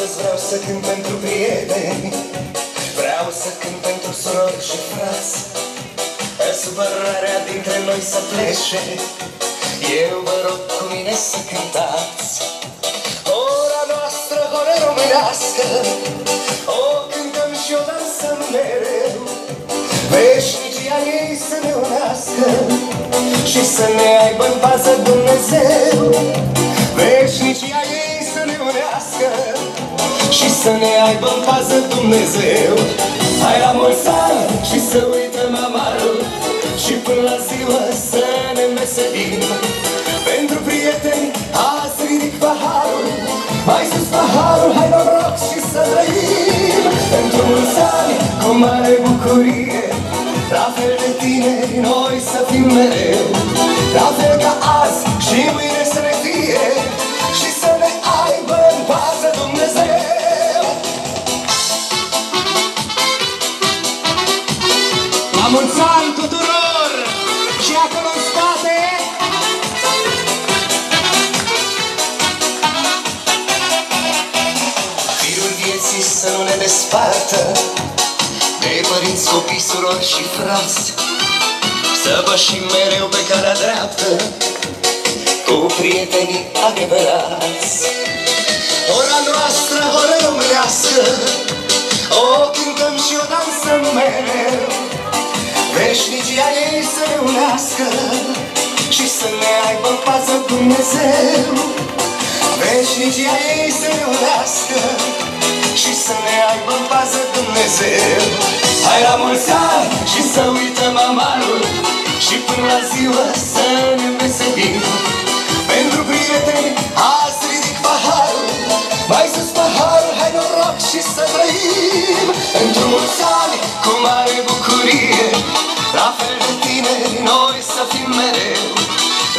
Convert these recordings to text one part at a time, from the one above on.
Astăzi vreau să cânt pentru prieteni, vreau să cânt pentru surori și frați, ca supărarea dintre noi să plece. Eu vă rog cu mine să cântați ora noastră, ora românească. O cântăm și o dansăm mereu, veșnicia ei să ne unească și să ne aibă în pază Dumnezeu. Veșnicia ei să ne unească și să ne aibă în pază Dumnezeu. Hai la mulți ani și să uităm amarul și până la ziua să ne înveselim. Pentru prieteni azi ridic paharul, mai sus paharul, hai noroc și să trăim. Pentru mulți ani cu mare bucurie, la fel de tineri noi să fim mereu, la fel ca azi și mâine să ne fie și să ne aibă în pază Dumnezeu. La mulți ani tuturor și acolo în spate. Firul vieții să nu ne despartă de părinți, copii, surori și frați, să pășim mereu pe calea dreaptă cu prietenii adevărați. Ora noastră, ora românească, o cântăm și o dansăm mereu, veșnicia ei să ne unească și să ne aibă în pază Dumnezeu. Veșnicia ei să ne unească și să ne aibă în pază Dumnezeu. Hai la mulți ani și să uităm amarul și până la ziua să ne înveselim. Pentru prieteni azi ridic paharul, mai sus paharul, hai noroc și să trăim. Pentru mulți ani cu mare bucurie, la fel de tineri noi să fim mereu,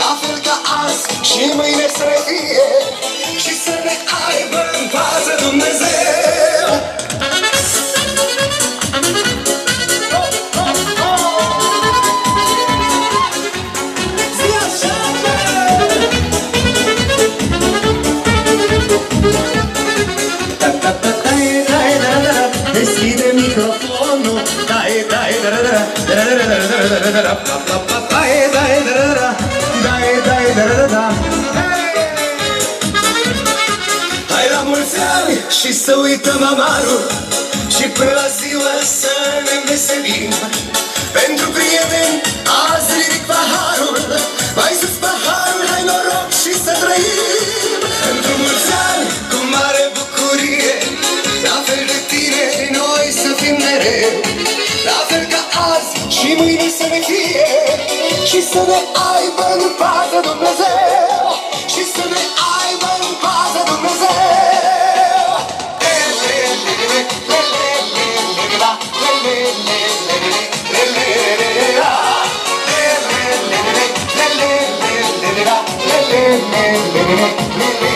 la fel ca azi și mâine să ne fie și să ne aibă în pază Dumnezeu. Deschide microfonul, hai la mulți ani și să uităm amarul și până la ziua să ne înveselim. Pentru prieteni azi ridic paharul, mai sus paharul, hai noroc și să trăim. Pentru mulți ani cu mare bucurie, la fel de tineri noi să fim mereu, la fel ca azi și mâine să ne fie și să ne aibă în pază Dumnezeu, și să ne aibă în pază Dumnezeu. Le